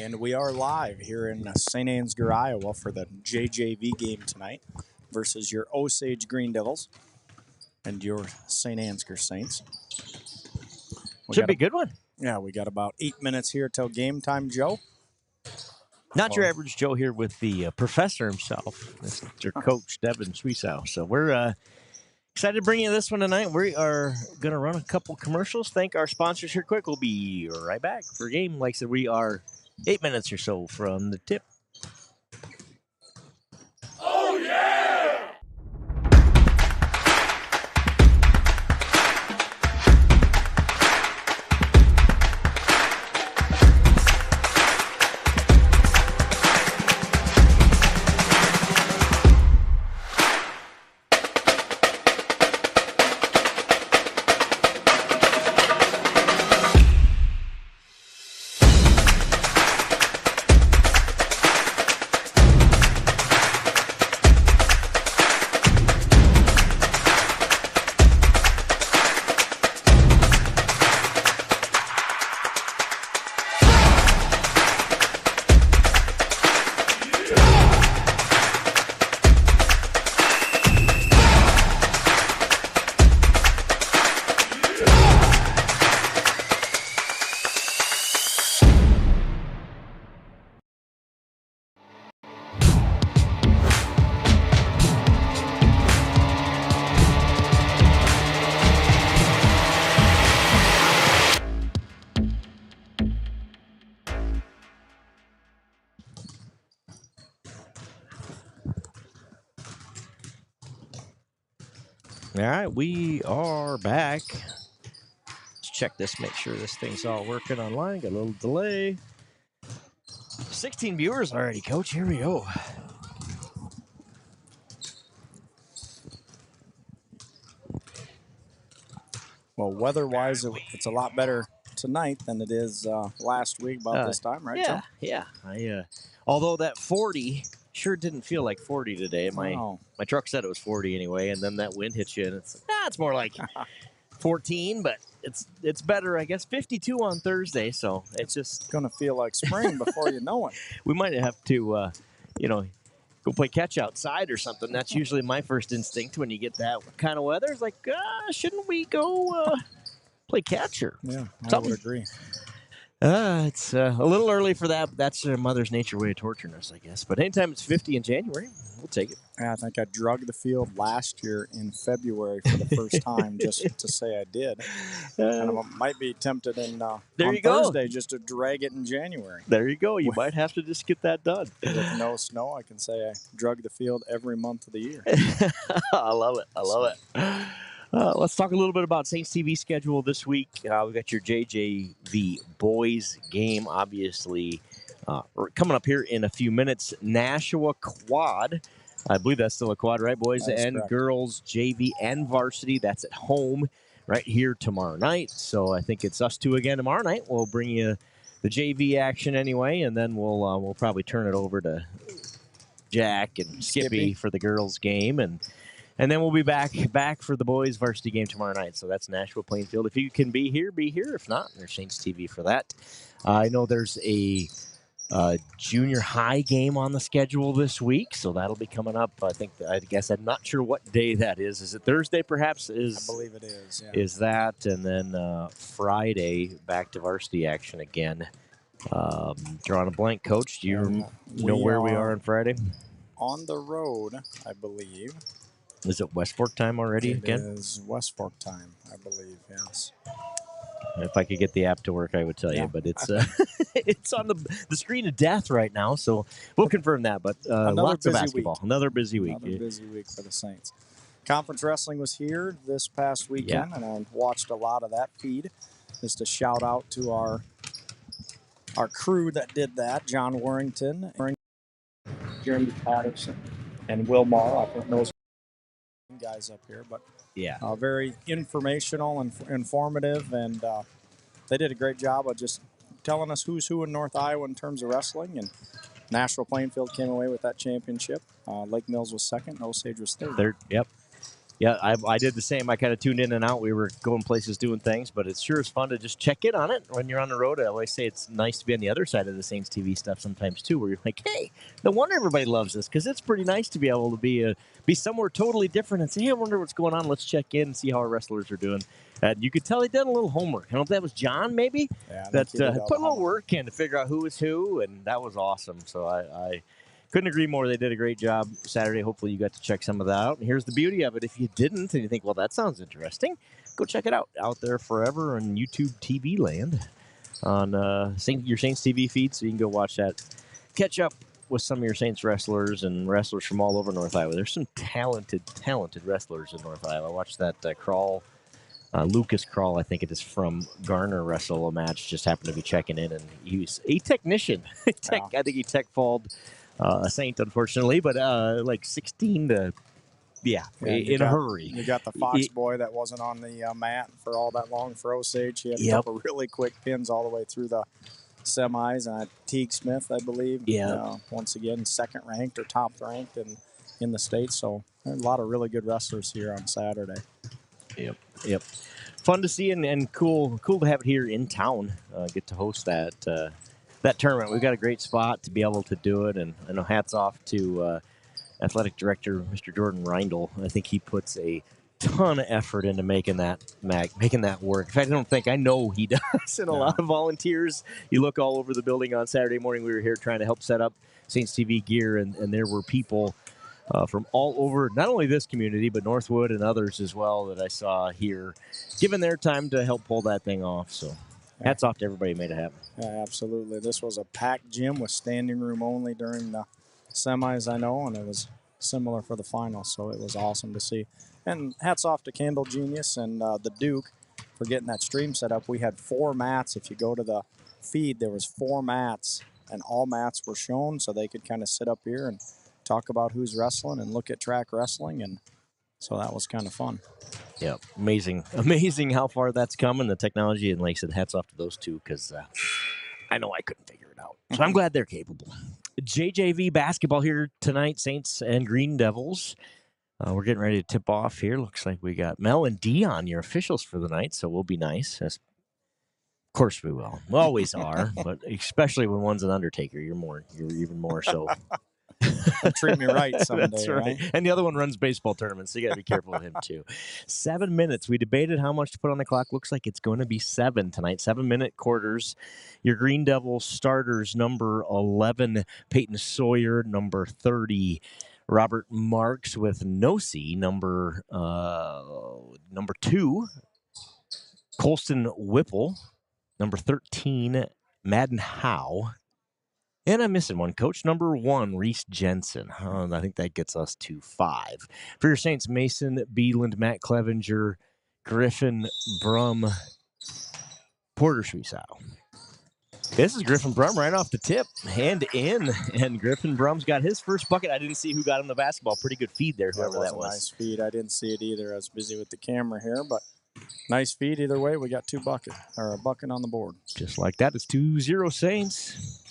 And we are live here in St. Ansgar, Iowa for the JJV game tonight versus your Osage Green Devils and your St. Ansgar Saints. Should be a good one. Yeah, we got about 8 minutes here till game time, Joe. Not your average Joe here with the professor himself, Mr. Coach Devin Sweesow. So we're excited to bring you this one tonight. We are going to run a couple commercials. Thank our sponsors here quick. We'll be right back for a game. Like I said, we are 8 minutes or so from the tip. Oh, yeah! All right, we are back. Let's check this, make sure this thing's all working online. Got a little delay. 16 viewers already, Coach. Here we go. Well, weather-wise, it's a lot better tonight than it is last week about this time, right, Joe? Yeah. Although that 40 sure didn't feel like 40 today. My truck said it was 40 anyway, and then that wind hits you, and it's more like 14, but it's better, I guess. 52 on Thursday, so it's just going to feel like spring before you know it. We might have to, go play catch outside or something. That's usually my first instinct when you get that kind of weather. It's like, shouldn't we go play catch or I something? would agree. It's a little early for that. That's Mother's Nature way of torturing us, I guess. But anytime it's 50 in January, we'll take it. Yeah, I think I drug the field last year in February for the first time just to say I did. And I might be tempted on Thursday just to drag it in January. There you go. You might have to just get that done. With no snow, I can say I drug the field every month of the year. I love it. Let's talk a little bit about Saints TV schedule this week. We've got your JJV boys game, obviously, coming up here in a few minutes. Nashua Quad. I believe that's still a quad, right, boys and correct. Girls, JV and varsity. That's at home right here tomorrow night. So I think it's us two again tomorrow night. We'll bring you the JV action anyway, and then we'll probably turn it over to Jack and Skippy for the girls game, and then we'll be back for the boys varsity game tomorrow night. So that's Nashua Plainfield. If you can be here, be here. If not, there's Saints TV for that. I know there's a junior high game on the schedule this week, so that'll be coming up. I guess I'm not sure what day that is. Is it Thursday, perhaps? I believe it is. Yeah. Is that, and then Friday back to varsity action again. Drawing a blank, Coach. Do you know where we are on Friday? On the road, I believe. Is it West Fork time already again? It is West Fork time, I believe, yes. If I could get the app to work, I would tell you, but it's it's on the screen of death right now, so we'll confirm that. But lots of basketball. Another busy week. Another busy week for the Saints. Conference wrestling was here this past weekend, and I watched a lot of that feed. Just a shout out to our crew that did that: John Warrington, Jeremy Patterson, and Will Marr. I think those guys up here, but very informational and informative, and they did a great job of just telling us who's who in North Iowa in terms of wrestling. And Nashua Plainfield came away with that championship. Lake Mills was second, Osage was third. Yep. Yeah, I did the same. I kind of tuned in and out. We were going places, doing things, but it sure is fun to just check in on it when you're on the road. I always say it's nice to be on the other side of the Saints TV stuff sometimes too, where you're like, hey, no wonder everybody loves this, because it's pretty nice to be able to be somewhere totally different and say, hey, I wonder what's going on. Let's check in and see how our wrestlers are doing. And you could tell they did a little homework. I don't know if that was John, maybe, that put a little work in to figure out who was who, and that was awesome. So I couldn't agree more. They did a great job Saturday. Hopefully you got to check some of that out. And here's the beauty of it. If you didn't and you think, well, that sounds interesting, go check it out there forever on YouTube TV land on your Saints TV feed, so you can go watch that. Catch up with some of your Saints wrestlers and wrestlers from all over North Iowa. There's some talented wrestlers in North Iowa. I watched that Crawl, Lucas Crawl, I think it is, from Garner wrestle a match. Just happened to be checking in, and he's a technician. I think he tech-falled a Saint, unfortunately, but like 16 to, in a hurry. You got the Fox boy that wasn't on the mat for all that long for Osage. He had a couple really quick pins all the way through the semis. Teague Smith, I believe, once again, second ranked or top ranked in the state. So there are a lot of really good wrestlers here on Saturday. Yep. Fun to see and cool to have it here in town. Get to host that tournament. We've got a great spot to be able to do it, and I know hats off to athletic director Mr. Jordan Reindl. I think he puts a ton of effort into making that work. In fact, I know he does, and a lot of volunteers. You look all over the building on Saturday morning. We were here trying to help set up Saints TV gear, and there were people from all over, not only this community, but Northwood and others as well that I saw here, giving their time to help pull that thing off. So hats off to everybody who made it happen. Yeah, absolutely. This was a packed gym with standing room only during the semis, I know, and it was similar for the final, so it was awesome to see. And hats off to Candle Genius and the Duke for getting that stream set up. We had 4 mats. If you go to the feed, there was 4 mats, and all mats were shown, so they could kind of sit up here and talk about who's wrestling and look at track wrestling, and so that was kind of fun. Yeah, amazing how far that's come, and the technology, and like I said, hats off to those two, because I know I couldn't figure it out. So I'm glad they're capable. JJV basketball here tonight, Saints and Green Devils. We're getting ready to tip off here. Looks like we got Mel and Dion, your officials for the night, so we'll be nice. Of course we will. We always are, but especially when one's an Undertaker, you're even more so. Treat me right someday. That's right. And the other one runs baseball tournaments, so you got to be careful with him too. 7 minutes. We debated how much to put on the clock. Looks like it's going to be 7 tonight. 7-minute quarters. Your Green Devil starters: number 11, Peyton Sawyer; number 30, Robert Marks with Nosey; number 2, Colston Whipple; number 13, Madden Howe. And I'm missing one. Coach number 1, Reese Jensen. I think that gets us to 5. For your Saints, Mason Beeland, Matt Clevenger, Griffin Brum, Porter Schwiesow. This is Griffin Brum right off the tip, hand in, and Griffin Brum's got his first bucket. I didn't see who got him the basketball. Pretty good feed there, whoever that was. Nice feed. I didn't see it either. I was busy with the camera here, but nice feed either way. We got a bucket on the board. Just like that, it's 2-0 Saints.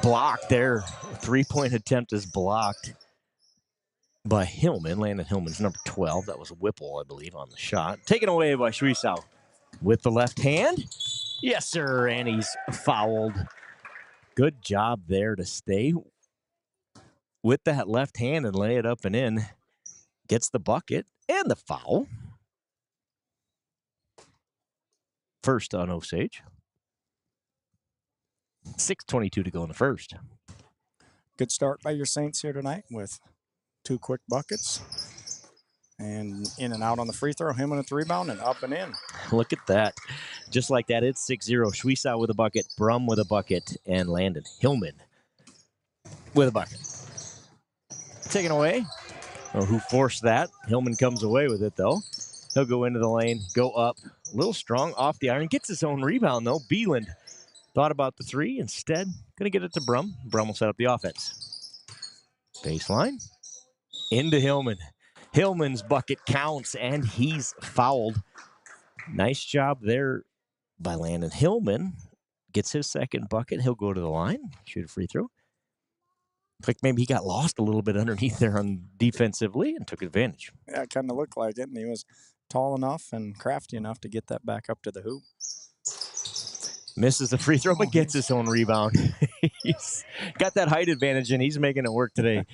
Blocked there. 3-point attempt is blocked by Hillman. Landon Hillman's number 12. That was Whipple, I believe, on the shot. Taken away by Schwiesow with the left hand. Yes, sir. And he's fouled. Good job there to stay with that left hand and lay it up and in. Gets the bucket and the foul. First on Osage. 6:22 to go in the first. Good start by your Saints here tonight with 2 quick buckets. And in and out on the free throw, Hillman with the rebound, and up and in. Look at that. Just like that, it's 6-0. Schwiesow with a bucket, Brum with a bucket, and Landon Hillman with a bucket. Taken away. Oh, who forced that? Hillman comes away with it, though. He'll go into the lane, go up. A little strong off the iron. Gets his own rebound, though. Beeland thought about the 3. Instead, going to get it to Brum. Brum will set up the offense. Baseline. Into Hillman. Hillman's bucket counts, and he's fouled. Nice job there by Landon Hillman. Gets his second bucket. He'll go to the line, shoot a free throw. Like maybe he got lost a little bit underneath there on defensively and took advantage. Yeah, it kind of looked like it, and he was tall enough and crafty enough to get that back up to the hoop. Misses the free throw, but gets his own rebound. He's got that height advantage, and he's making it work today.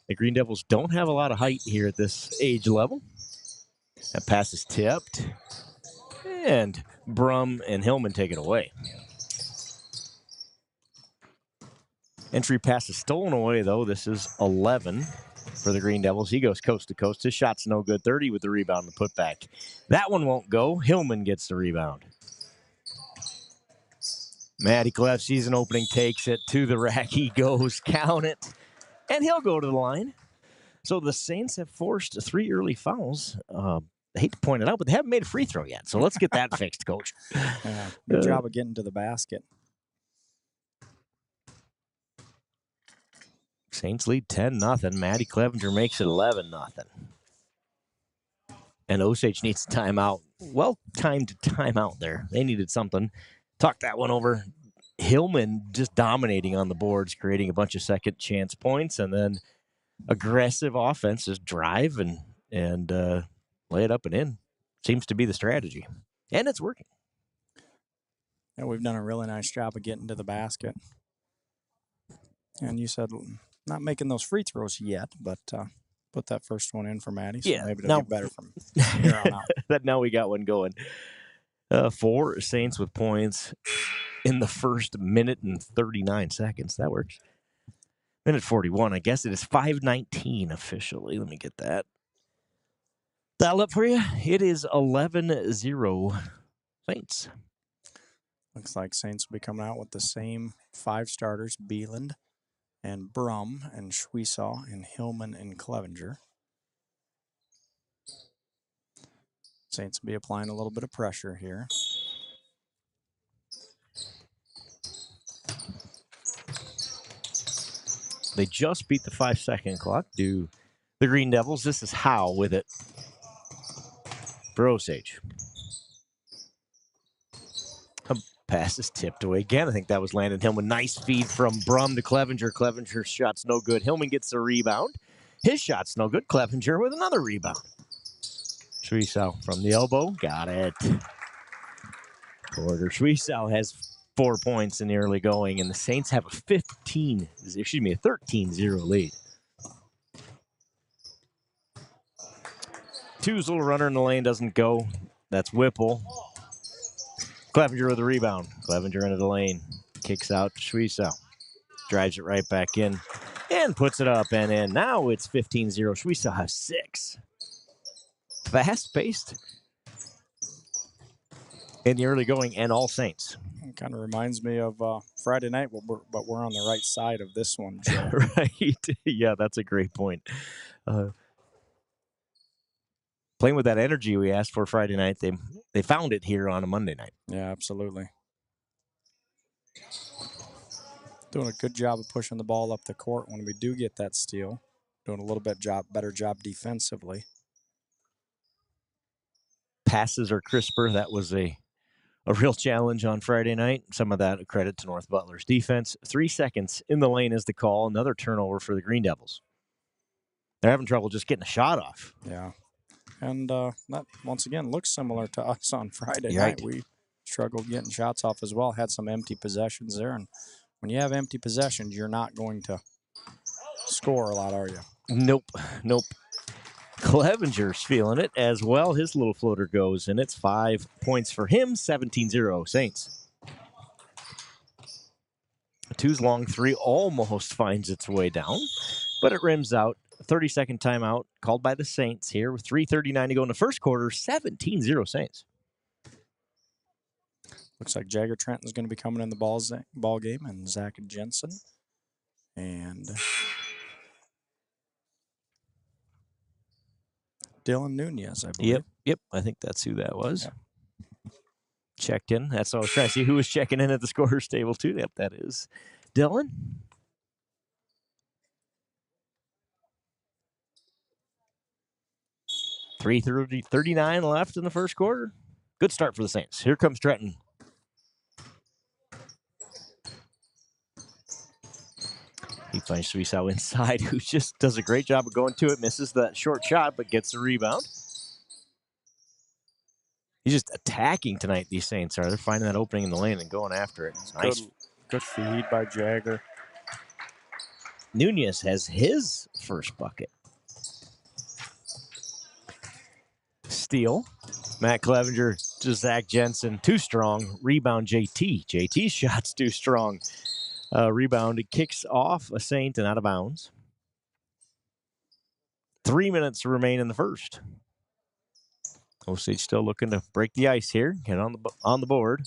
The Green Devils don't have a lot of height here at this age level. That pass is tipped, and Brum and Hillman take it away. Entry pass is stolen away, though. This is 11 for the Green Devils. He goes coast to coast. His shot's no good. 30 with the rebound and put back. That one won't go. Hillman gets the rebound. Matty Clef sees an opening, takes it to the rack. He goes, count it, and he'll go to the line. So the Saints have forced 3 early fouls. I hate to point it out, but they haven't made a free throw yet. So let's get that fixed, Coach. Yeah, good job of getting to the basket. Saints lead 10-0. Matty Clevenger makes it 11-0. And Osage needs a timeout. Well-timed timeout there. They needed something. Talk that one over. Hillman just dominating on the boards, creating a bunch of second chance points, and then aggressive offense, just drive and lay it up and in. Seems to be the strategy. And it's working. Yeah, we've done a really nice job of getting to the basket. And you said not making those free throws yet, but put that first one in for Matty. So yeah, maybe it'll get better from here on out. That now we got one going. 4 Saints with points in the first minute and 39 seconds. That works. Minute 41. I guess it is 5:19 officially. Let me get that dial up for you. It is 11-0 Saints. Looks like Saints will be coming out with the same 5 starters, Beeland and Brum and Schwiesaw and Hillman and Clevenger. Saints will be applying a little bit of pressure here. They just beat the 5-second clock. Do the Green Devils. This is Howe with it for Osage. A pass is tipped away again. I think that was Landon Hillman. Nice feed from Brum to Clevenger. Clevenger's shot's no good. Hillman gets the rebound. His shot's no good. Clevenger with another rebound. Schwiesaw from the elbow. Got it. Porter Schwiesaw has 4 points in the early going, and the Saints have a 13-0 lead. Two's little runner in the lane doesn't go. That's Whipple. Clevenger with a rebound. Clevenger into the lane. Kicks out to Schwiesaw. Drives it right back in and puts it up and in. Now it's 15-0. Schwiesaw has 6. Fast-paced in the early going, and all Saints. It kind of reminds me of Friday night, but we're on the right side of this one, Joe. Right. Yeah, that's a great point. Playing with that energy we asked for Friday night, they found it here on a Monday night. Yeah, absolutely. Doing a good job of pushing the ball up the court when we do get that steal. Doing a little bit better job defensively. Passes are crisper. That was a real challenge on Friday night. Some of that a credit to North Butler's defense. 3 seconds in the lane is the call. Another turnover for the Green Devils. They're having trouble just getting a shot off. Yeah. And that, once again, looks similar to us on Friday Right. night. We struggled getting shots off as well. Had some empty possessions there. And when you have empty possessions, you're not going to score a lot, are you? Nope. Clevenger's feeling it as well. His little floater goes, and it's 5 points for him. 17-0 Saints. Two's long three almost finds its way down, but it rims out. 30-second timeout called by the Saints here with 3:39 to go in the first quarter. 17-0 Saints. Looks like Jagger Trenton's going to be coming in the ball game, and Zach Jensen. And Dylan Nunez, I believe. Yep. I think that's who that was. Yep. Checked in. That's what I was trying to see who was checking in at the scorer's table, too. Yep, that is Dylan. $3:39 left in the first quarter. Good start for the Saints. Here comes Trenton. He finds Suisao inside, who just does a great job of going to it, misses that short shot, but gets the rebound. He's just attacking tonight, these Saints are. They're finding that opening in the lane and going after it. It's nice. Good feed by Jagger. Nunez has his first bucket. Steal. Matt Clevenger to Zach Jensen. Too strong. Rebound JT. JT's shot's too strong. Rebound. It kicks off a Saint and out of bounds. 3 minutes remain in the first. Osage still looking to break the ice here. Get on the board.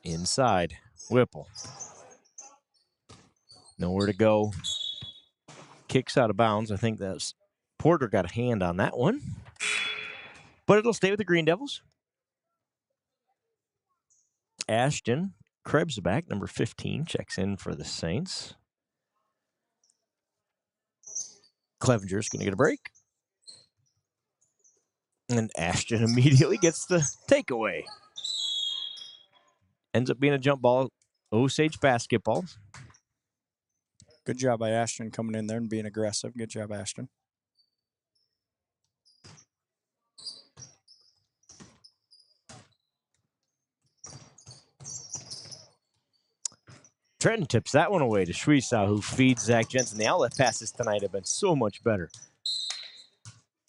Inside. Whipple. Nowhere to go. Kicks out of bounds. I think that's Porter got a hand on that one. But it'll stay with the Green Devils. Ashton Krebsback, number 15, checks in for the Saints. Clevenger's going to get a break. And Ashton immediately gets the takeaway. Ends up being a jump ball. Osage basketball. Good job by Ashton coming in there and being aggressive. Good job, Ashton. Trenton tips that one away to Suisao, who feeds Zach Jensen. The outlet passes tonight have been so much better.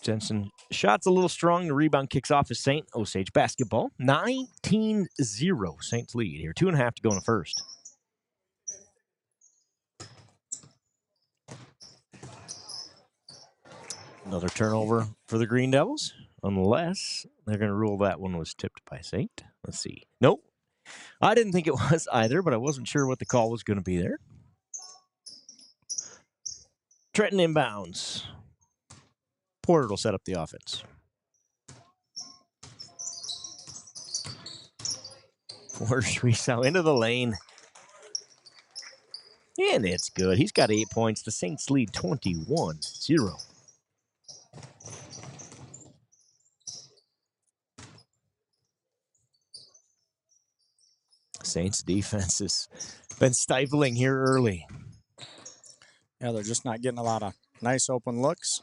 Jensen shot's a little strong. The rebound kicks off as Saint. Osage basketball. 19-0 Saints lead here. 2.5 to go in the first. Another turnover for the Green Devils, unless they're going to rule that one was tipped by Saint. Let's see. Nope. I didn't think it was either, but I wasn't sure what the call was going to be there. Trenton inbounds. Porter will set up the offense. For Suisao into the lane. And it's good. He's got 8 points. The Saints lead 21-0. Saints defense has been stifling here early. Yeah, they're just not getting a lot of nice open looks.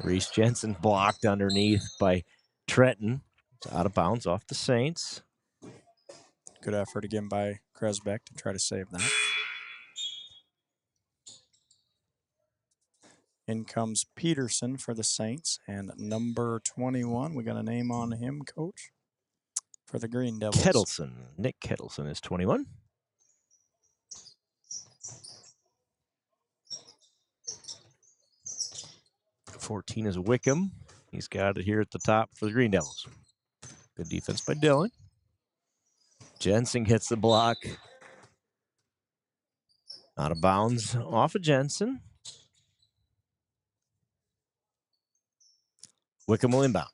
Reese Jensen blocked underneath by Trenton. It's out of bounds off the Saints. Good effort again by Kresbeck to try to save that. In comes Peterson for the Saints, and number 21, we got a name on him, Coach, for the Green Devils. Kettleson. Nick Kettleson is 21. .14 is Wickham. He's got it here at the top for the Green Devils. Good defense by Dylan. Jensen hits the block. Out of bounds off of Jensen. Wickham will inbound.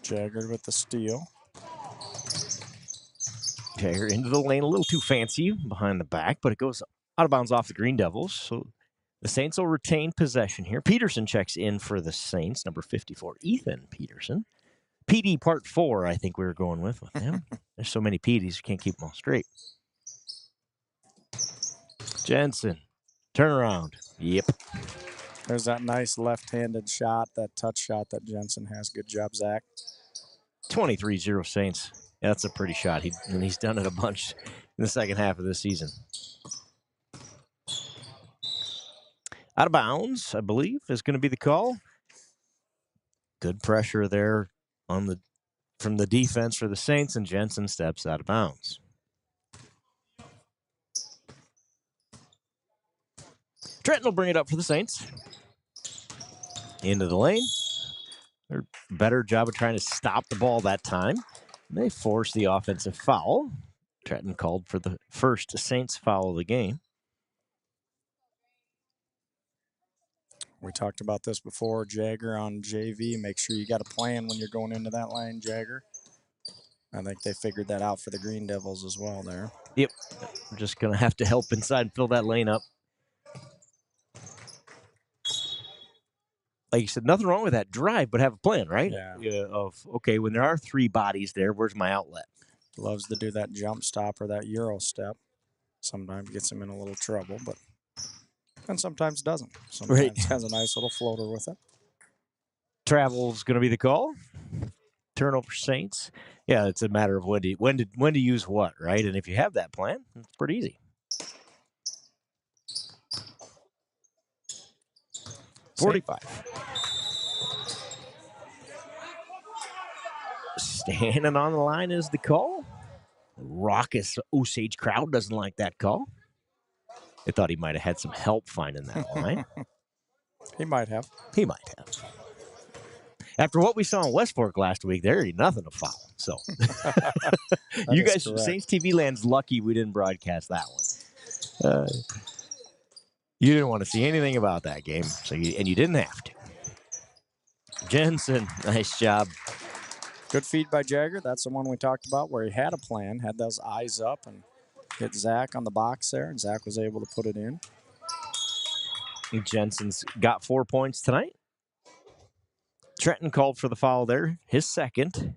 Jagger with the steal. Jagger into the lane, a little too fancy behind the back, but it goes out of bounds off the Green Devils. So the Saints will retain possession here. Peterson checks in for the Saints, number 54, Ethan Peterson. PD part 4, I think we were going with him. There's so many PDs, you can't keep them all straight. Jensen, turn around. Yep. There's that nice left-handed shot, that touch shot that Jensen has. Good job, Zach. 23-0 Saints. Yeah, that's a pretty shot. He's done it a bunch in the second half of this season. Out of bounds, I believe, is going to be the call. Good pressure there from the defense for the Saints, and Jensen steps out of bounds. Trenton will bring it up for the Saints. Into the lane. They're better job of trying to stop the ball that time. They force the offensive foul. Trenton called for the first Saints foul of the game. We talked about this before. Jagger on JV. Make sure you got a plan when you're going into that lane, Jagger. I think they figured that out for the Green Devils as well there. Yep. We're just going to have to help inside and fill that lane up. like you said, nothing wrong with that drive, but have a plan, right? Yeah. Okay, when there are 3 bodies there, where's my outlet? Loves to do that jump stop or that Euro step. Sometimes gets him in a little trouble, and sometimes doesn't. Sometimes has a nice little floater with it. Travel's going to be the call. Turnover Saints. Yeah, it's a matter of when to use what, right? And if you have that plan, it's pretty easy. 45. Standing on the line is the call. Raucous Osage crowd doesn't like that call. They thought he might have had some help finding that line. He might have. He might have. After what we saw in West Fork last week, there ain't nothing to foul. So, you guys, correct. Saints TV land's lucky we didn't broadcast that one. You didn't want to see anything about that game, and you didn't have to. Jensen, nice job. Good feed by Jagger. That's the one we talked about where he had a plan, had those eyes up, and hit Zach on the box there, and Zach was able to put it in. Jensen's got 4 points tonight. Trenton called for the foul there, his second.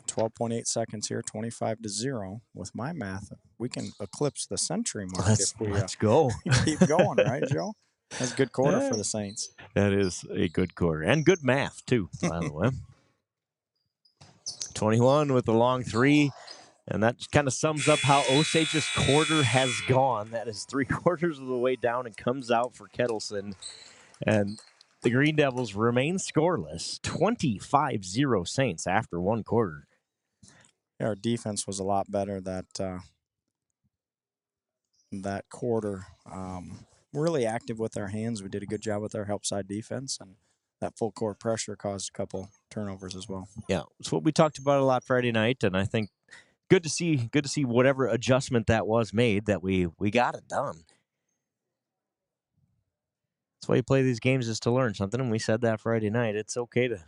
12.8 seconds here, 25-0. With my math, we can eclipse the century mark Let's go. Keep going, right, Joe? That's a good quarter for the Saints. That is a good quarter. And good math, too, by the way. 21 with the long 3. And that kind of sums up how Osage's quarter has gone. That is 3/4 of the way down and comes out for Kettleson. And the Green Devils remain scoreless. 25-0 Saints after 1 quarter. Yeah, our defense was a lot better that quarter. Really active with our hands. We did a good job with our help side defense, and that full court pressure caused a couple turnovers as well. Yeah, it's what we talked about a lot Friday night, and I think good to see whatever adjustment that was made, that we got it done. That's why you play these games, is to learn something, and we said that Friday night. It's okay to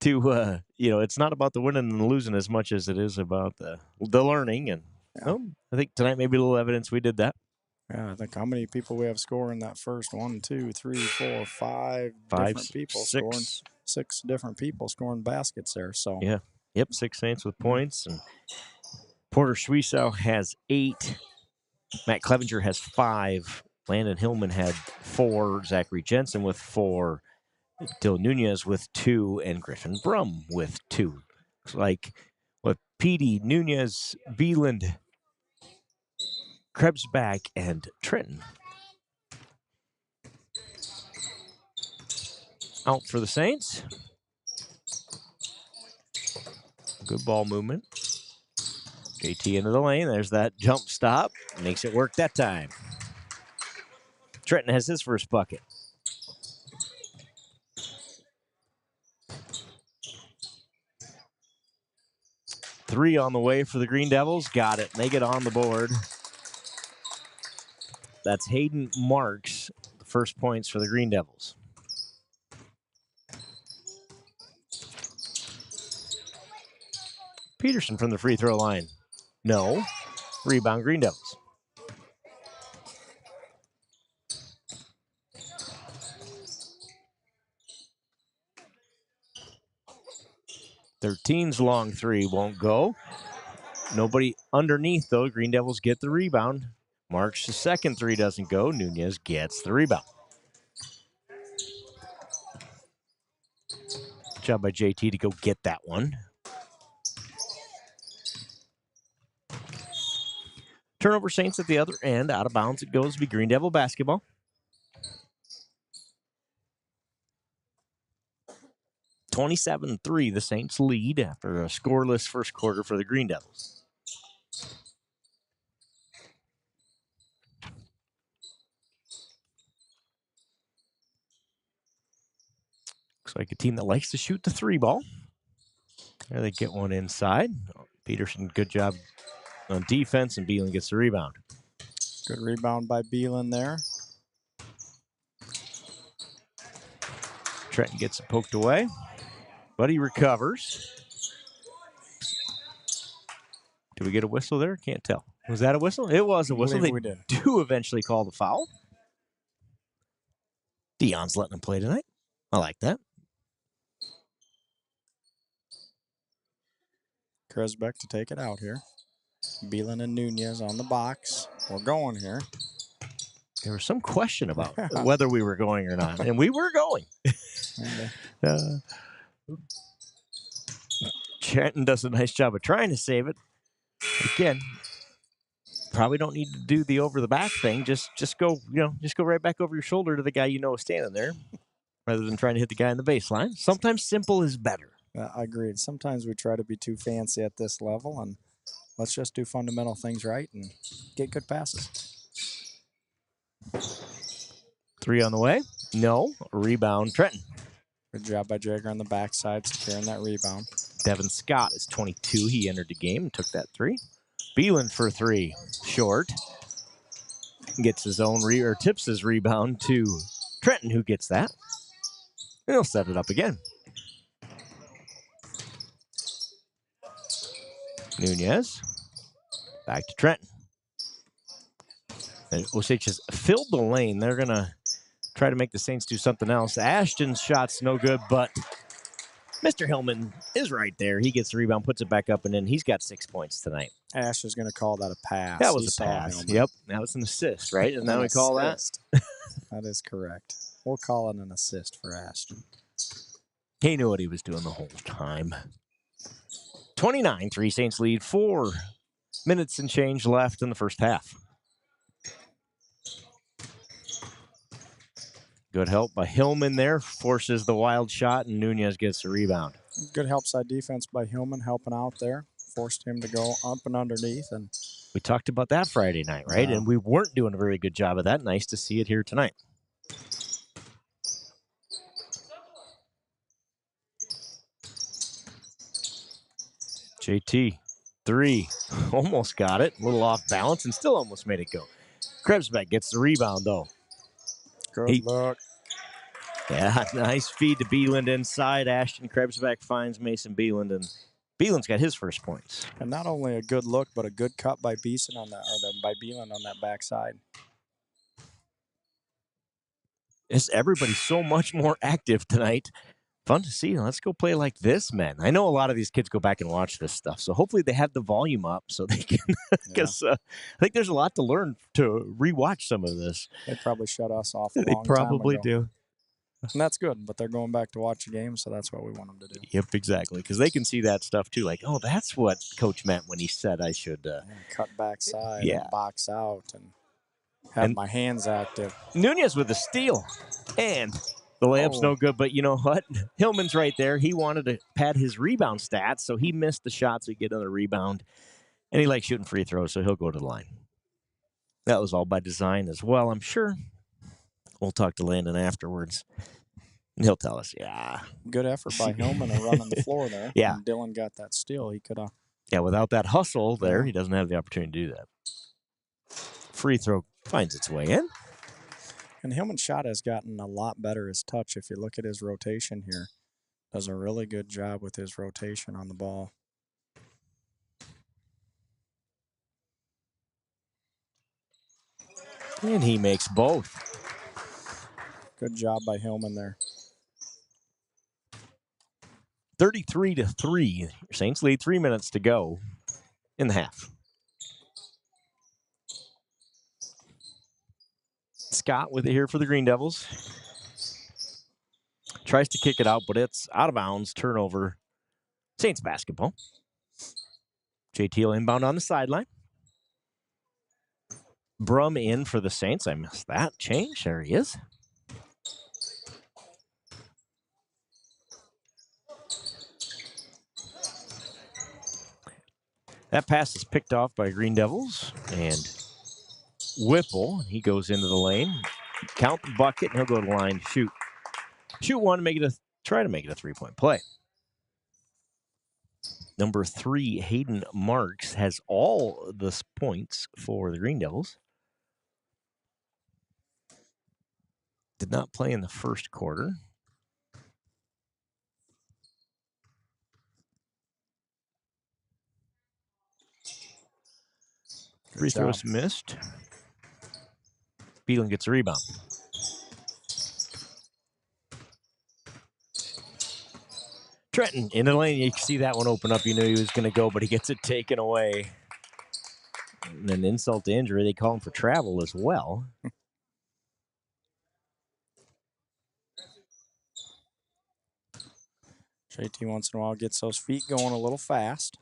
it's not about the winning and the losing as much as it is about the learning. And I think tonight maybe a little evidence we did that. Yeah, I think how many people we have scoring that first 1, 2, 3, 4, 5 different people scoring. 6 different people scoring baskets there. So yeah, 6 Saints with points, and Porter Schwiesow has 8. Matt Clevenger has 5. Landon Hillman had 4. Zachary Jensen with 4. Dylan Nunez with 2, and Griffin Brum with 2. Looks like Petey, Nunez, Veland, Krebsback, and Trenton out for the Saints. Good ball movement. JT into the lane. There's that jump stop. Makes it work that time. Trenton has his first bucket. Three on the way for the Green Devils. Got it. They get on the board. That's Hayden Marks, the first points for the Green Devils. Peterson from the free throw line. No. Rebound, Green Devils. Thirteen's long 3 won't go. Nobody underneath, though. Green Devils get the rebound. Marks' second 3 doesn't go. Nunez gets the rebound. Good job by JT to go get that one. Turnover Saints at the other end. Out of bounds it goes to be Green Devil basketball. (27-3) the Saints lead after a scoreless first quarter for the Green Devils. Looks like a team that likes to shoot the 3 ball. There they get one inside. Peterson, good job on defense, and Beelan gets the rebound. Good rebound by Beelan there. Trenton gets it poked away, but he recovers. Did we get a whistle there? Can't tell. Was that a whistle? It was a whistle. They we did. do eventually call the foul. Dion's letting him play tonight. I like that. Krebsbeck to take it out here. Beelan and Nunez on the box. We're going here. There was some question about whether we were going or not, and we were going. Chanton does a nice job of trying to save it. Again, probably don't need to do the over the back thing. Just go, just go right back over your shoulder to the guy you know is standing there, rather than trying to hit the guy in the baseline. Sometimes simple is better. I agreed. Sometimes we try to be too fancy at this level, and let's just do fundamental things right and get good passes. 3 on the way. No. Rebound, Trenton. Good job by Jagger on the backside, securing that rebound. Devin Scott is 22. He entered the game and took that 3. Beelan for 3. Short. Gets his own or tips his rebound to Trenton, who gets that. And he'll set it up again. Nunez. Back to Trenton. And Osage has filled the lane. They're going to try to make the Saints do something else. Ashton's shot's no good, but Mr. Hillman is right there. He gets the rebound, puts it back up, and then he's got 6 points tonight. Ash is going to call that a pass. That was a pass. Yep, that was an assist, right? And now we call that? That is correct. We'll call it an assist for Ashton. He knew what he was doing the whole time. 29-3 Saints lead. 4 minutes and change left in the first half. Good help by Hillman there. Forces the wild shot, and Nunez gets the rebound. Good help side defense by Hillman, helping out there. Forced him to go up and underneath. And we talked about that Friday night, right? And we weren't doing a very good job of that. Nice to see it here tonight. JT, 3. Almost got it. A little off balance and still almost made it go. Krebsbeck gets the rebound, though. Good luck. Yeah, nice feed to Beeland inside. Ashton Krebsbeck finds Mason Beeland, and Beeland's got his first points. And not only a good look, but a good cut by Beeson on that, by Beeland on that backside. Everybody's so much more active tonight. Fun to see. Let's go play like this, man. I know a lot of these kids go back and watch this stuff, so hopefully they have the volume up so they can. Because I think there's a lot to learn to rewatch some of this. They probably shut us off a long time ago. They probably do. And that's good, but they're going back to watch the game, so that's what we want them to do. Yep, exactly. Because they can see that stuff too. Like, oh, that's what Coach meant when he said I should cut backside, and box out, and have my hands active. Nunez with a steal, and the layup's no good. But you know what? Hillman's right there. He wanted to pad his rebound stats, so he missed the shot, so he get another rebound. And he likes shooting free throws, so he'll go to the line. That was all by design as well, I'm sure. We'll talk to Landon afterwards. And he'll tell us, Good effort by Hillman to run on the floor there. Yeah. When Dylan got that steal, he could have. Yeah, without that hustle there, he doesn't have the opportunity to do that. Free throw finds its way in. And Hillman's shot has gotten a lot better, his touch. If you look at his rotation here, does a really good job with his rotation on the ball. And he makes both. Good job by Hillman there. 33-3. Saints lead. 3 minutes to go in the half. Scott with it here for the Green Devils. Tries to kick it out, but it's out of bounds. Turnover. Saints basketball. JT will inbound on the sideline. Brum in for the Saints. I missed that change. There he is. That pass is picked off by Green Devils. And Whipple, he goes into the lane. Count the bucket, and he'll go to the line to shoot. Shoot one, try to make it a three-point play. Number 3, Hayden Marks, has all the points for the Green Devils. Did not play in the first quarter. Free throws missed. Beelan gets a rebound. Trenton in the lane. You can see that one open up. You knew he was going to go, but he gets it taken away. And an insult to injury. They call him for travel as well. JT once in a while gets those feet going a little fast.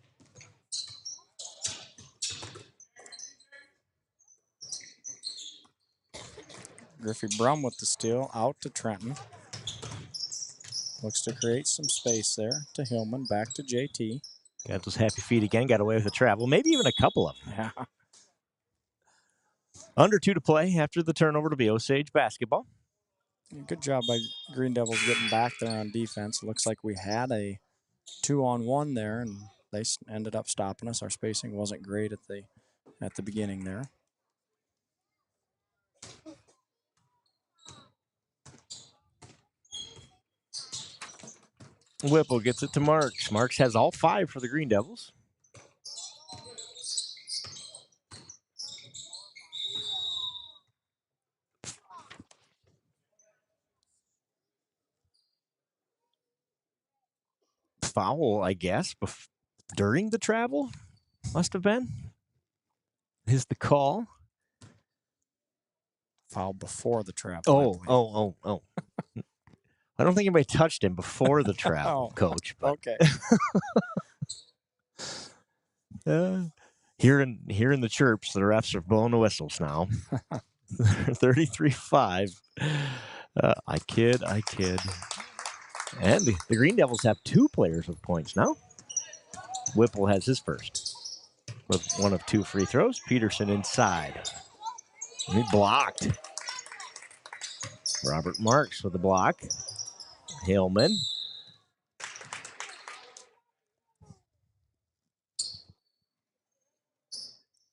Griffey Brum with the steal out to Trenton. Looks to create some space there to Hillman, back to JT. Got those happy feet again, got away with the travel, maybe even a couple of them. Yeah. Under 2 to play after the turnover to be Osage basketball. Good job by Green Devils getting back there on defense. Looks like we had a 2-on-1 there, and they ended up stopping us. Our spacing wasn't great at the beginning there. Whipple gets it to Marks. Marks has all 5 for the Green Devils. Foul, I guess, during the travel, must have been. Is the call. Foul before the travel. Oh. I don't think anybody touched him before the travel, Coach. But. Okay. Hearing the chirps, the refs are blowing the whistles now. 33-5. I kid. And the Green Devils have 2 players with points now. Whipple has his first with one of 2 free throws. Peterson inside. He blocked. Robert Marks with the block. Hillman.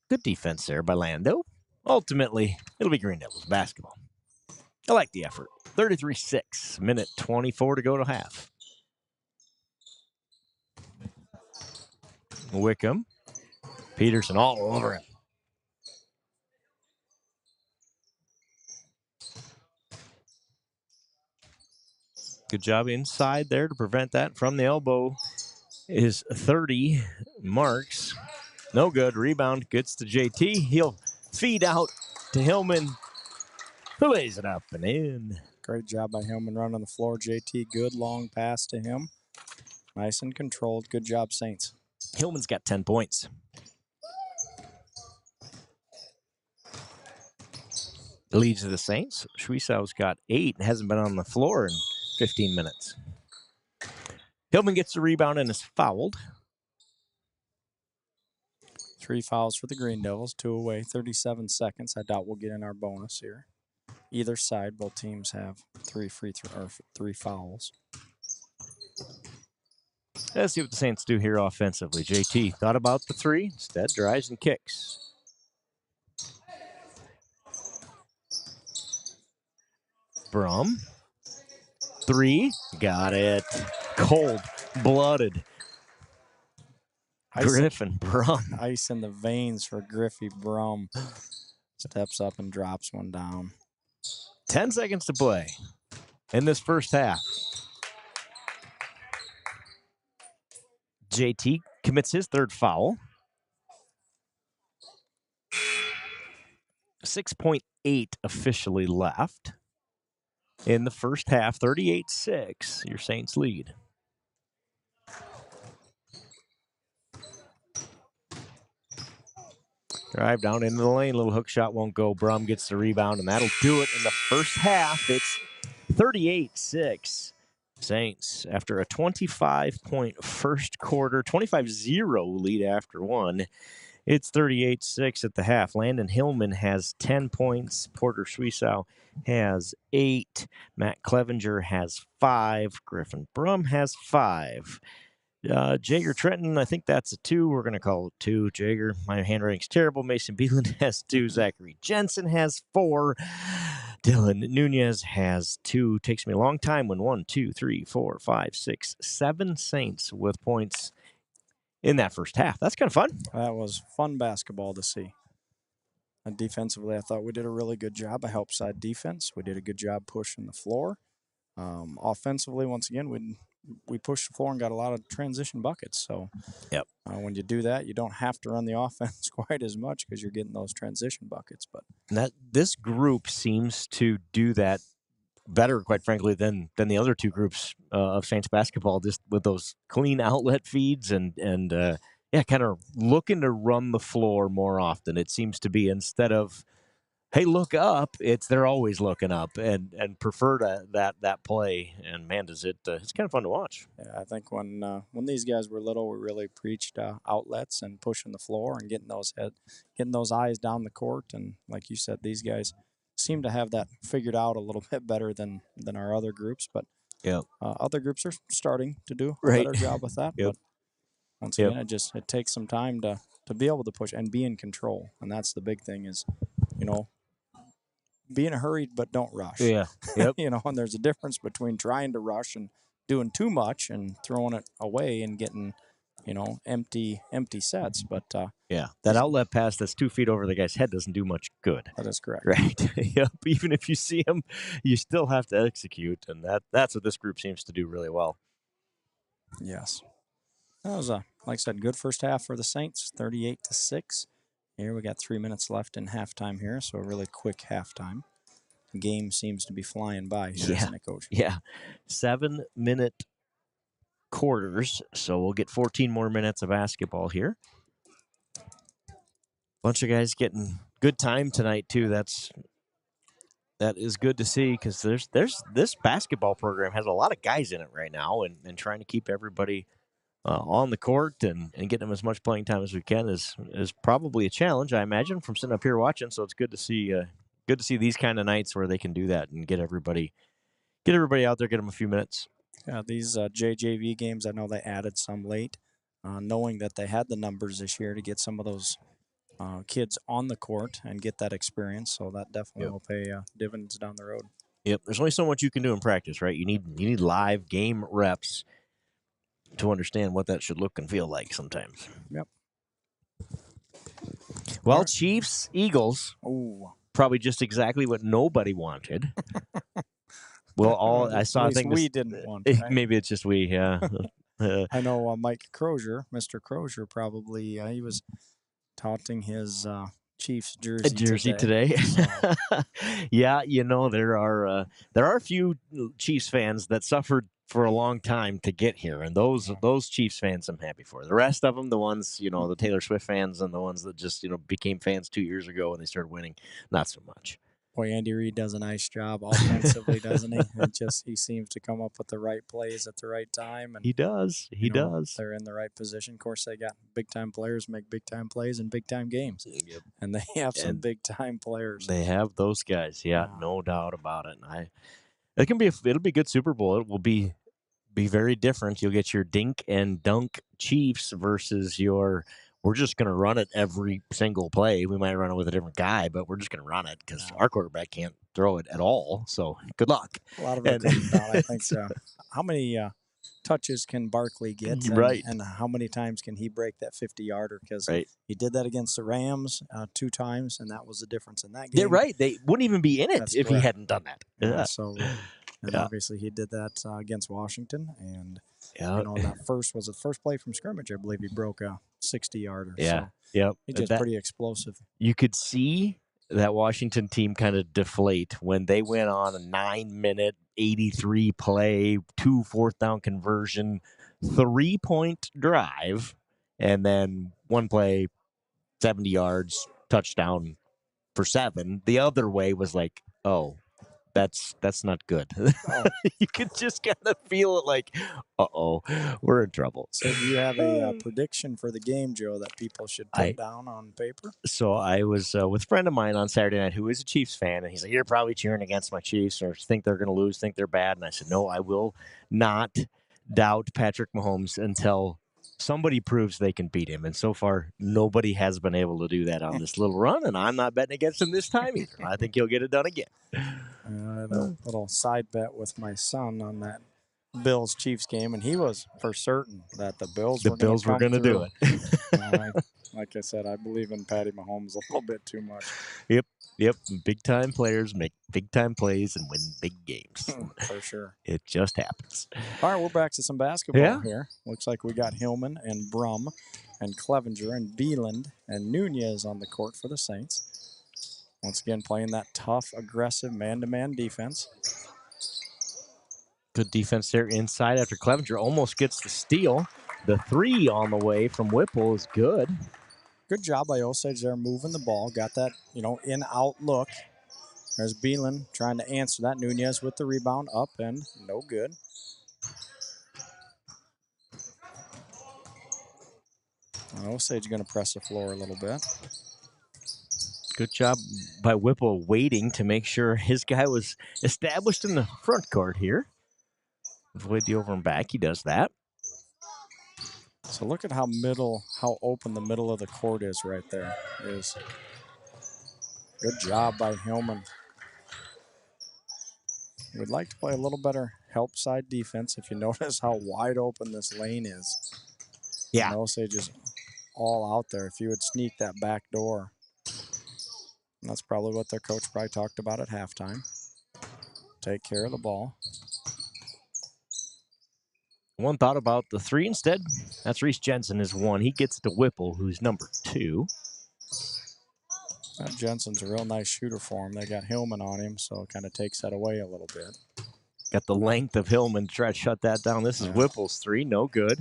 Good defense there by Lando. Ultimately, it'll be Green Devils basketball. I like the effort. 33-6, minute 24 to go to half. Wickham. Peterson all over him. Good job inside there to prevent that from the elbow. Is 30. Marks. No good. Rebound gets to JT. He'll feed out to Hillman. Who lays it up and in. Great job by Hillman running the floor. JT, good long pass to him. Nice and controlled. Good job, Saints. Hillman's got 10 points. Leads to the Saints. Schwiesau's got 8 and hasn't been on the floor in 15 minutes. Hillman gets the rebound and is fouled. 3 fouls for the Green Devils, 2 away, 37 seconds. I doubt we'll get in our bonus here. Either side, both teams have 3 fouls. Let's see what the Saints do here offensively. JT thought about the 3, instead drives and kicks. Brum. 3, got it. Cold-blooded. Griffin Brum. Ice in the veins for Griffey Brum. Steps up and drops one down. 10 seconds to play in this first half. JT commits his 3rd foul. 6.8 officially left in the first half. 38-6, your Saints lead. Drive down into the lane. Little hook shot won't go. Brum gets the rebound, and that'll do it in the first half. It's 38-6. Saints, after a 25-point first quarter, 25-0 lead after 1. It's 38-6 at the half. Landon Hillman has 10 points. Porter Schwiesau has 8. Matt Clevenger has 5. Griffin Brum has 5. Jager Trenton, I think that's a 2. We're going to call it 2. Jager, my handwriting's terrible. Mason Beeland has 2. Zachary Jensen has 4. Dylan Nunez has 2. Takes me a long time when 1, 2, 3, 4, 5, 6, 7 Saints with points in that first half. That's kind of fun. That was fun basketball to see. And defensively, I thought we did a really good job. I helped side defense. We did a good job pushing the floor. Offensively, once again, we we pushed the floor and got a lot of transition buckets. So Yep. when you do that, you don't have to run the offense quite as much because you're getting those transition buckets. But this group seems to do that better, quite frankly, than the other two groups of Saints basketball, just with those clean outlet feeds and kind of looking to run the floor more often. It seems to be, instead of, hey, look up, they're always looking up and prefer that play. And man, does it's kind of fun to watch. Yeah, I think when these guys were little, we really preached outlets and pushing the floor and getting those eyes down the court. And like you said, these guys seem to have that figured out a little bit better than our other groups. But other groups are starting to do a better job with that. But once again, it takes some time to be able to push and be in control. And that's the big thing is, be in a hurry, but don't rush. Yeah. Yep. And there's a difference between trying to rush and doing too much and throwing it away and getting, empty sets. But that outlet pass that's 2 feet over the guy's head doesn't do much good. That is correct. Right. Yep. Even if you see him, you still have to execute, and that's what this group seems to do really well. Yes. That was like I said, good first half for the Saints, 38-6. Here we got 3 minutes left in halftime here, so a really quick halftime. The game seems to be flying by here, isn't it, Coach? Yeah. 7-minute quarters, so we'll get 14 more minutes of basketball here. Bunch of guys getting good time tonight too. That is good to see, because there's this basketball program has a lot of guys in it right now, and trying to keep everybody on the court and get them as much playing time as we can is probably a challenge, I imagine, from sitting up here watching. So it's good to see these kind of nights where they can do that and get everybody out there, get them a few minutes. Yeah, these JJV games, I know they added some late, knowing that they had the numbers this year to get some of those kids on the court and get that experience. So that definitely will pay dividends down the road. Yep. There's only so much you can do in practice, right? You need live game reps to understand what that should look and feel like sometimes. Yep. Well, right. Chiefs, Eagles, probably just exactly what nobody wanted. Well, I saw. At I least think we didn't want it, right? Maybe it's just we. Yeah. I know Mike Crozier, Mr. Crozier, probably he was taunting his Chiefs jersey today. So. Yeah, there are a few Chiefs fans that suffered for a long time to get here, and those Chiefs fans I'm happy for. The rest of them, the ones the Taylor Swift fans and the ones that just became fans 2 years ago when they started winning, not so much. Boy, Andy Reid does a nice job offensively, doesn't he? He seems to come up with the right plays at the right time. And he does. He does. They're in the right position. Of course, they got big-time players make big-time plays in big-time games. Yep. And they have some big-time players. They have those guys, no doubt about it. And it'll be a good Super Bowl. It will be very different. You'll get your dink and dunk Chiefs versus your we're just going to run it every single play. We might run it with a different guy, but we're just going to run it because our quarterback can't throw it at all. So good luck. A lot of it comes down, I think. How many touches can Barkley get? And how many times can he break that 50-yarder? Because he did that against the Rams 2 times, and that was the difference in that game. Yeah, right. They wouldn't even be in it if he hadn't done that. And obviously he did that against Washington. And that was the first play from scrimmage. I believe he broke a 60-yarder. Yeah. So he's just pretty explosive. You could see that Washington team kind of deflate when they went on a 9-minute, 83-play, 2 fourth-down conversion, 3-point drive, and then 1 play, 70 yards, touchdown for 7. The other way was like, that's not good. You could just kind of feel it like, we're in trouble. So do you have a prediction for the game, Joe, that people should put down on paper? So I was with a friend of mine on Saturday night who is a Chiefs fan, and he's like, you're probably cheering against my Chiefs or think they're going to lose, think they're bad. And I said, no, I will not doubt Patrick Mahomes until somebody proves they can beat him. And so far, nobody has been able to do that on this little run, and I'm not betting against him this time either. I think he'll get it done again. I had a little side bet with my son on that Bills-Chiefs game, and he was for certain that the Bills were going to do it. Like I said, I believe in Patty Mahomes a little bit too much. Yep. Yep, big-time players make big-time plays and win big games. For sure. It just happens. All right, we're back to some basketball here. Looks like we got Hillman and Brum and Clevenger and Beeland and Nunez on the court for the Saints. Once again, playing that tough, aggressive man-to-man defense. Good defense there inside after Clevenger almost gets the steal. The three on the way from Whipple is good. Good job by Osage there moving the ball. Got that, in-out look. There's Beeland trying to answer that. Nunez with the rebound up and no good. Osage going to press the floor a little bit. Good job by Whipple waiting to make sure his guy was established in the front court here. Avoid the over and back. He does that. So look at how open the middle of the court is right there. Good job by Hillman. We'd like to play a little better help side defense if you notice how wide open this lane is. Yeah. And Osage is all out there. If you would sneak that back door. And that's probably what their coach probably talked about at halftime. Take care of the ball. One thought about the three instead. That's Reese Jensen is one. He gets to Whipple, who's number 2. That Jensen's a real nice shooter for him. They got Hillman on him, so it kind of takes that away a little bit. Got the length of Hillman to try to shut that down. This is Whipple's 3, no good.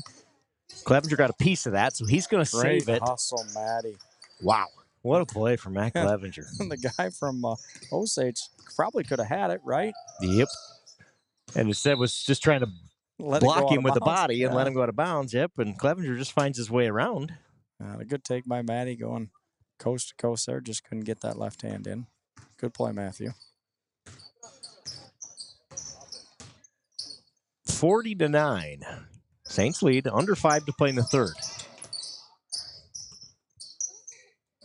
Clevenger got a piece of that, so he's going to save it. Hustle, Matty. Wow. What a play from Matt Clevenger. The guy from Osage probably could have had it, right? Yep. And instead was just trying to block him with the body and let him go out of bounds. Yep, and Clevenger just finds his way around. A good take by Matty going coast to coast there. Just couldn't get that left hand in. Good play, Matthew. 40-9. Saints lead. Under 5 to play in the third.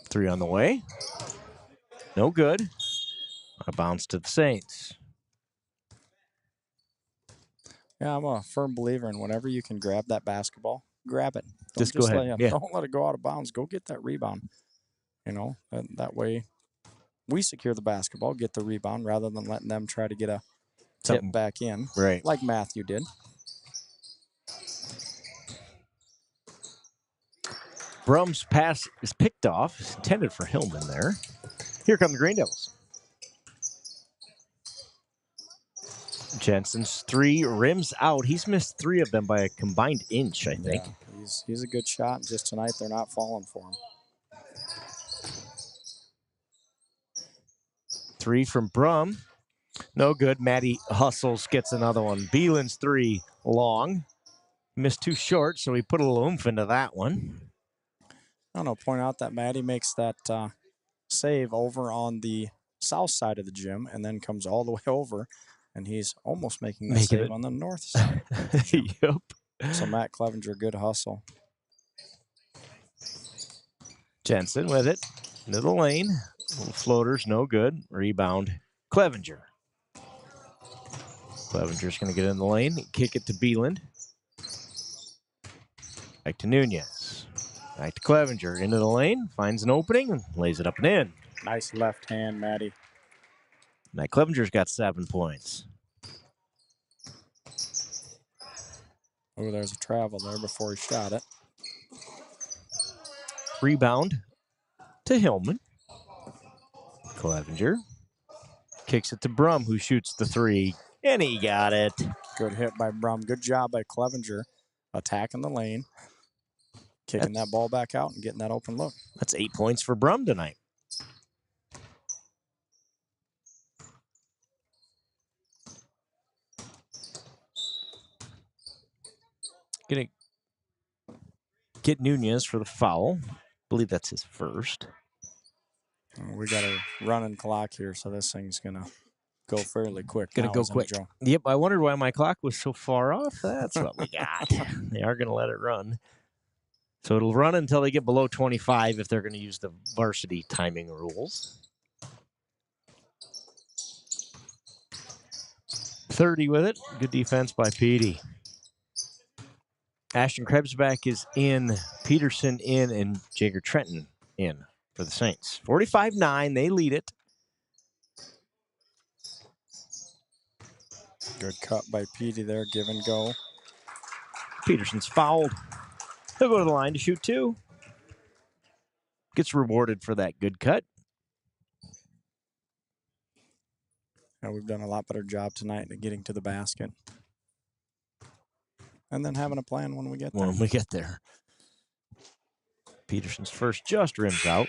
3 on the way. No good. A bounce to the Saints. Yeah, I'm a firm believer in whenever you can grab that basketball, grab it. Just go ahead. Don't let it go out of bounds. Go get that rebound. That way we secure the basketball, get the rebound, rather than letting them try to get a tip back in. Right. Like Matthew did. Brum's pass is picked off. It's intended for Hillman there. Here come the Green Devils. Jensen's 3 rims out. He's missed 3 of them by a combined inch, I think. Yeah, he's a good shot. Just tonight, they're not falling for him. 3 from Brum. No good. Matty hustles, gets another one. Beeland's 3 long. Missed 2 short, so he put a little oomph into that one. I don't know, point out that Matty makes that save over on the south side of the gym and then comes all the way over, and he's almost making that save on the north side. Yep. So Matt Clevenger, good hustle. Jensen with it. Into the lane. Little floaters, no good. Rebound, Clevenger. Clevenger's going to get in the lane. Kick it to Beeland. Back to Nunez. Back to Clevenger. Into the lane. Finds an opening and lays it up and in. Nice left hand, Matty. Matt Clevenger's got 7 points. Oh, there's a travel there before he shot it. Rebound to Hillman. Clevenger kicks it to Brum, who shoots the 3, and he got it. Good hit by Brum. Good job by Clevenger attacking the lane, kicking that ball back out and getting that open look. That's 8 points for Brum tonight. Gonna get Nunez for the foul. I believe that's his first. We got a running clock here, so this thing's going to go fairly quick. Gonna go quick. Yep, I wondered why my clock was so far off. That's what we got. They are going to let it run. So it'll run until they get below 25 if they're going to use the varsity timing rules. 30 with it. Good defense by Petey. Ashton Krebsbach is in, Peterson in, and Jager Trenton in for the Saints. 45-9, they lead it. Good cut by Petey there, give and go. Peterson's fouled. He'll go to the line to shoot 2. Gets rewarded for that good cut. And we've done a lot better job tonight at getting to the basket. And then having a plan when we get there. When we get there. Peterson's first just rims out.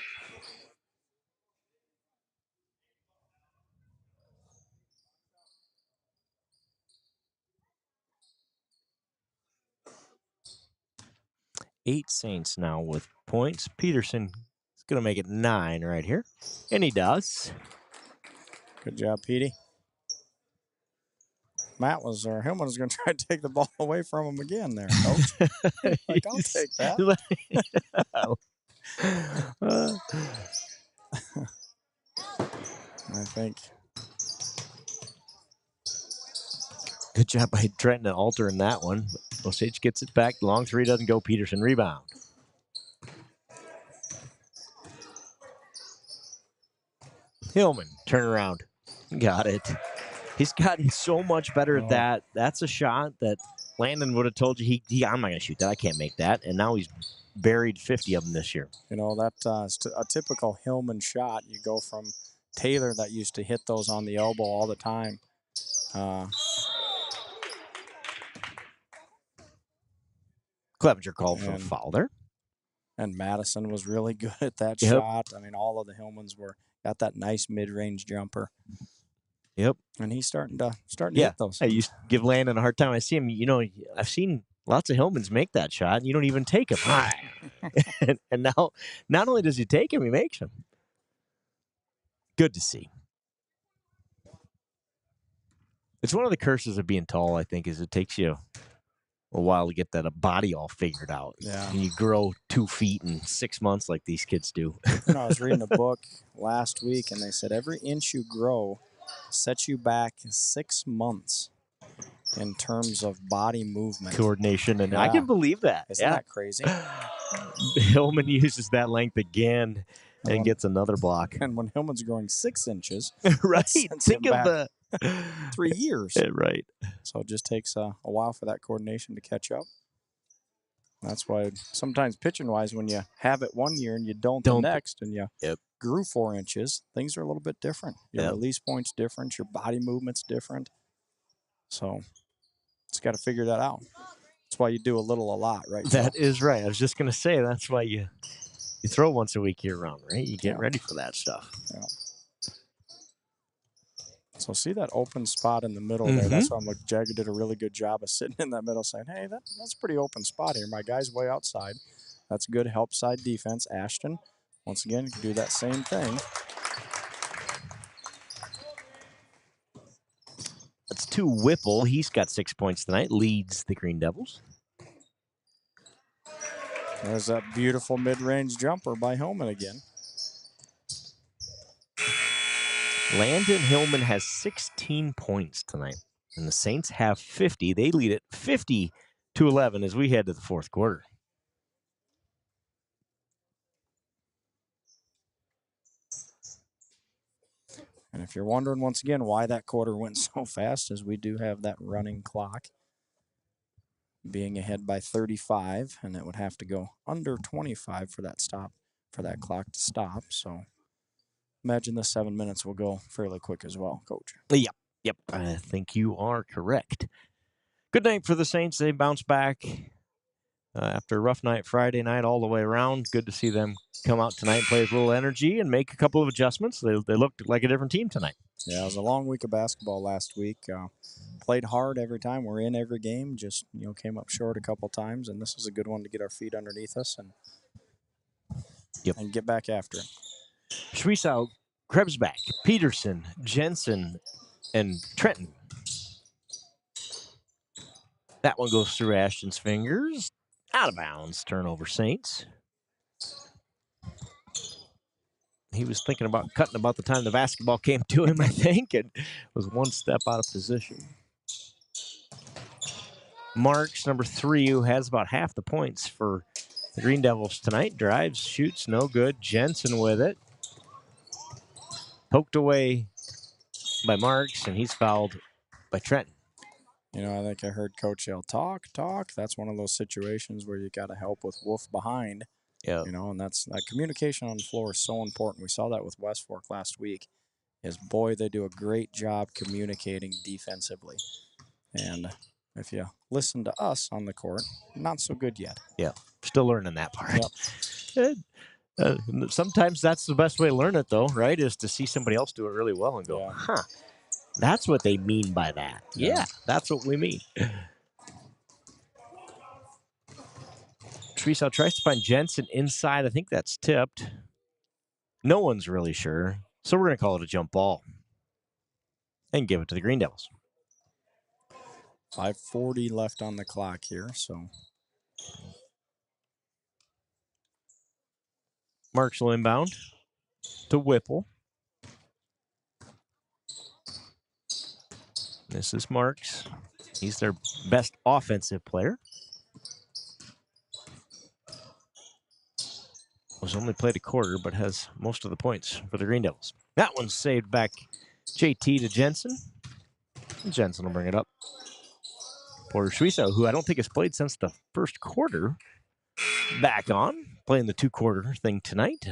Eight Saints now with points. Peterson is going to make it 9 right here. And he does. Good job, Petey. Hillman was going to try to take the ball away from him again there, Coach. Like, I'll take that. I think. Good job by Trenton and altering that one. Osage gets it back. Long 3 doesn't go. Peterson rebound. Hillman, turn around. Got it. He's gotten so much better at that. That's a shot that Landon would have told you, I'm not going to shoot that. I can't make that. And now he's buried 50 of them this year. You know, that's a typical Hillman shot. You go from Taylor that used to hit those on the elbow all the time. Clevenger called for a foul there. And Madison was really good at that shot. I mean, all of the Hillmans got that nice mid-range jumper. Yep. And he's starting to hit those. I used to give Landon a hard time. I see him, I've seen lots of Hillmans make that shot, and you don't even take him. and now, not only does he take him, he makes him. Good to see. It's one of the curses of being tall, I think, is it takes you a while to get that body all figured out. Yeah. And you grow 2 feet in 6 months like these kids do. I was reading a book last week, and they said every inch you grow sets you back 6 months in terms of body movement. Coordination, and I can believe that. Isn't that crazy? Hillman uses that length again and gets another block. And when Hillman's growing 6 inches, right? Think of the 3 years. Right. So it just takes a while for that coordination to catch up. That's why sometimes pitching-wise, when you have it one year and you don't the next, and you grew 4 inches, things are a little bit different. Your release point's different. Your body movement's different. So it's got to figure that out. That's why you do a lot, right? That is right. I was just going to say, that's why you throw once a week year-round, right? You get ready for that stuff. Yeah. So see that open spot in the middle there. That's why I'm like, Jagger did a really good job of sitting in that middle saying, hey, that's a pretty open spot here. My guy's way outside. That's good help side defense. Ashton, once again, you can do that same thing. That's to Whipple. He's got 6 points tonight, leads the Green Devils. There's that beautiful mid-range jumper by Hillman again. Landon Hillman has 16 points tonight, and the Saints have 50. They lead it 50-11 as we head to the fourth quarter. And if you're wondering once again why that quarter went so fast, is we do have that running clock being ahead by 35, and it would have to go under 25 for that clock to stop. So imagine the 7 minutes will go fairly quick as well, Coach. Yep. I think you are correct. Good night for the Saints. They bounce back after a rough night Friday night all the way around. Good to see them come out tonight and play with a little energy and make a couple of adjustments. They looked like a different team tonight. Yeah, it was a long week of basketball last week. Played hard every time. We're in every game. Just, came up short a couple times, and this was a good one to get our feet underneath us and get back after it. Schwiesau, Krebsbach, Peterson, Jensen, and Trenton. That one goes through Ashton's fingers. Out of bounds. Turnover, Saints. He was thinking about cutting about the time the basketball came to him, I think, and was one step out of position. Marks, number 3, who has about half the points for the Green Devils tonight. Drives, shoots, no good. Jensen with it. Poked away by Marks, and he's fouled by Trenton. You know, I think I heard Coach Hill talk. That's one of those situations where you got to help with Wolf behind. Yeah. You know, and that communication on the floor is so important. We saw that with West Fork last week. Boy, they do a great job communicating defensively. And if you listen to us on the court, not so good yet. Yeah, still learning that part. Yep. Sometimes that's the best way to learn it, though, right? Is to see somebody else do it really well and go, huh, that's what they mean by that. Yeah, that's what we mean. Treesaw tries to find Jensen inside. I think that's tipped. No one's really sure. So we're going to call it a jump ball and give it to the Green Devils. 5:40 left on the clock here, so. Marks will inbound to Whipple. This is Marks. He's their best offensive player. Was only played a quarter, but has most of the points for the Green Devils. That one's saved back JT to Jensen. Jensen will bring it up. Porter Suizo, who I don't think has played since the first quarter, back on, playing the 2-quarter thing tonight.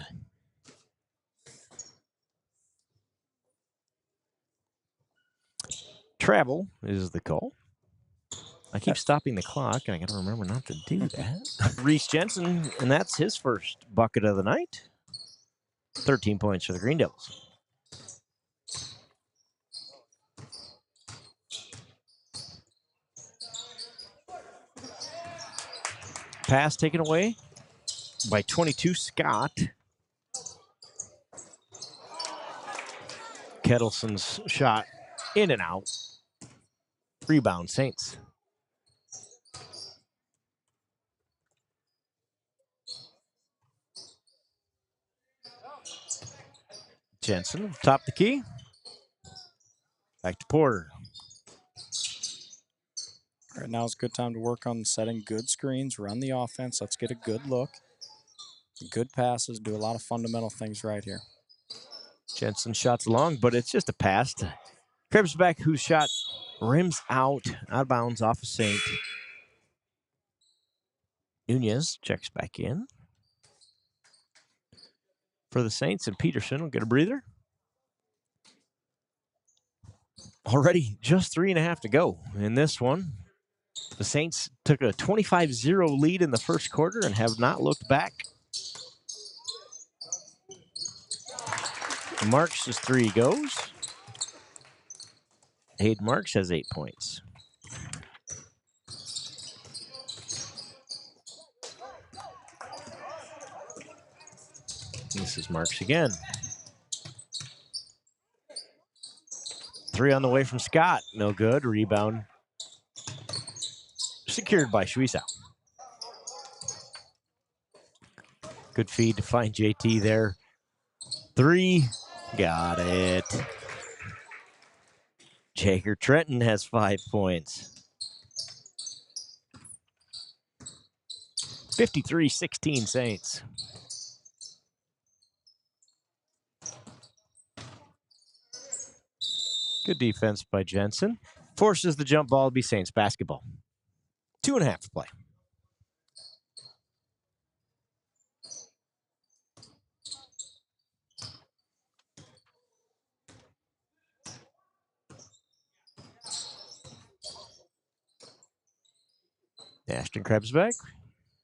Travel is the call. I keep stopping the clock, and I got to remember not to do that. Reese Jensen, and that's his first bucket of the night. 13 points for the Green Devils. Pass taken away by 22, Scott. Kettleson's shot in and out. Rebound, Saints. Jensen, top the key. Back to Porter. Right now is a good time to work on setting good screens, run the offense. Let's get a good look. Good passes, do a lot of fundamental things right here. Jensen shots long, but it's just a pass to Krebsbeck, whose shot rims out of bounds off of Saint. Nunez checks back in for the Saints, and Peterson will get a breather. Already just 3.5 to go in this one. The Saints took a 25-0 lead in the first quarter and have not looked back. Marks' 3 goes. Hayden Marks has 8 points. This is Marks again. 3 on the way from Scott. No good. Rebound secured by Suizo. Good feed to find JT there. 3. Got it. Jager Trenton has 5 points. 53-16 Saints. Good defense by Jensen. Forces the jump ball to be Saints basketball. 2.5 to play. Ashton Krebsbeck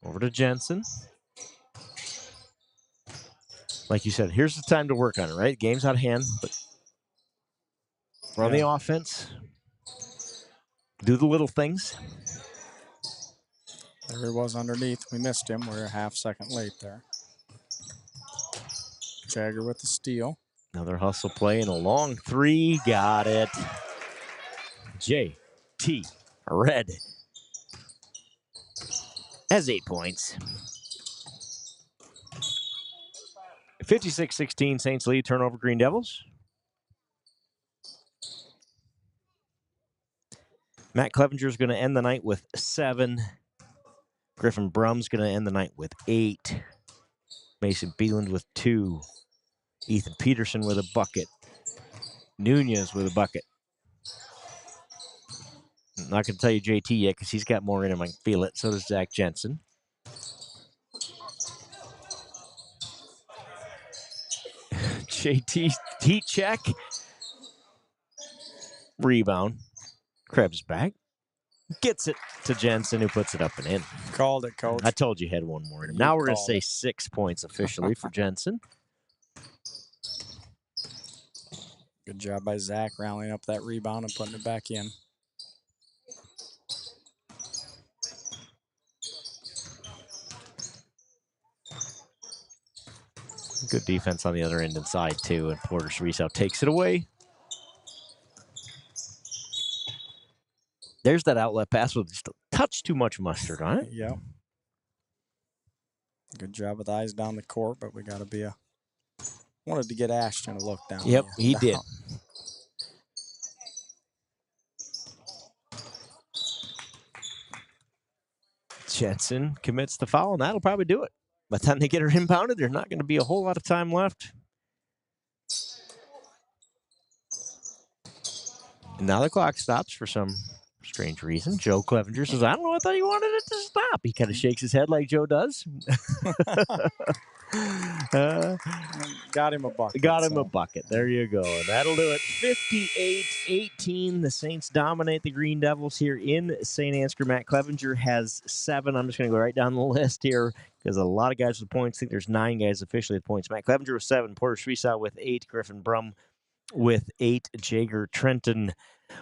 over to Jensen. Like you said, here's the time to work on it, right? Game's out of hand, but run the offense. Do the little things. There he was underneath. We missed him. We're a half second late there. Jagger with the steal. Another hustle play and a long 3. Got it. JT Red has 8 points. 56-16 Saints lead. Turnover Green Devils. Matt Clevenger's going to end the night with 7. Griffin Brum's going to end the night with 8. Mason Beeland with 2. Ethan Peterson with a bucket. Nunez with a bucket. not going to tell you JT yet because he's got more in him. I can feel it. So does Zach Jensen. JT heat check. Rebound. Krebs back. Gets it to Jensen, who puts it up and in. Called it, Coach. I told you had one more in him. Now we're going to say 6 points officially for Jensen. Good job by Zach rallying up that rebound and putting it back in. Good defense on the other end inside, too, and Porter Shariso takes it away. There's that outlet pass with just a touch too much mustard on it. Yep. Good job with eyes down the court, but we got to be wanted to get Ashton a look down. Yep, he did. Jensen commits the foul, and that'll probably do it. By the time they get her impounded, there's not going to be a whole lot of time left. And now the clock stops for some strange reason. Joe Clevenger says, I don't know, I thought he wanted it to stop. He kind of shakes his head like Joe does. Got him a bucket. Got him a bucket. There you go. And that'll do it. 58-18. The Saints dominate the Green Devils here in St. Ansgar. Matt Clevenger has 7. I'm just going to go right down the list here because a lot of guys with points. I think there's 9 guys officially with points. Matt Clevenger with 7. Porter Shariso with 8. Griffin Brum with 8. Jager Trenton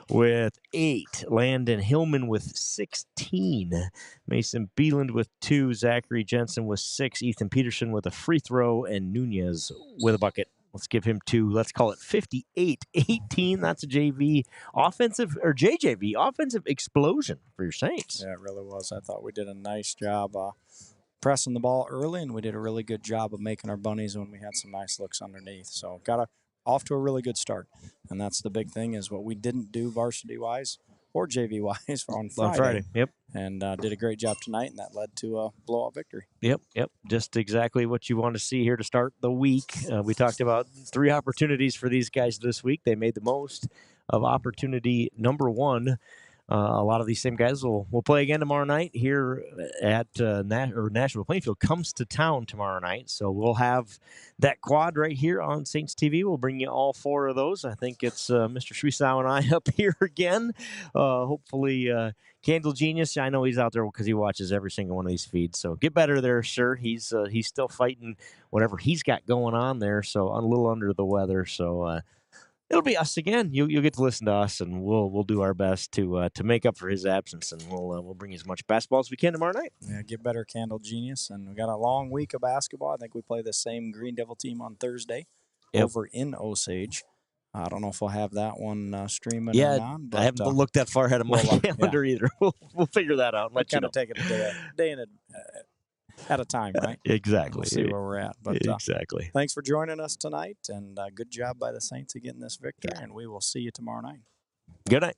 with 8. Landon Hillman with 16. Mason Beeland with 2. Zachary Jensen with 6. Ethan Peterson with a free throw. And Nunez with a bucket. Let's give him 2. Let's call it 58-18. That's a JV offensive, or JJV offensive explosion for your Saints. Yeah, it really was. I thought we did a nice job pressing the ball early, and we did a really good job of making our bunnies when we had some nice looks underneath. So got off to a really good start. And that's the big thing is what we didn't do varsity-wise or JV-wise on Friday. Yep. And did a great job tonight, and that led to a blowout victory. Yep. Just exactly what you want to see here to start the week. We talked about 3 opportunities for these guys this week. They made the most of opportunity number 1. A lot of these same guys will play again tomorrow night here at Nashville. Plainfield comes to town tomorrow night, so we'll have that quad right here on Saints TV. We'll bring you all 4 of those. I think it's Mr. Shariso and I up here again. Hopefully, Candle Genius. I know he's out there because he watches every single one of these feeds. So get better there, sir. He's still fighting whatever he's got going on there. So a little under the weather. So. It'll be us again. You'll get to listen to us, and we'll do our best to make up for his absence, and we'll bring you as much basketball as we can tomorrow night. Yeah, get better, Candle Genius, and we got a long week of basketball. I think we play the same Green Devil team on Thursday over in Osage. I don't know if we'll have that one streaming or not. But, I haven't looked that far ahead of my calendar either. We'll figure that out. Let you know. Take it a day at a time, right? Exactly. We'll see where we're at. But exactly. Thanks for joining us tonight, and good job by the Saints of getting this victory, and we will see you tomorrow night. Good night.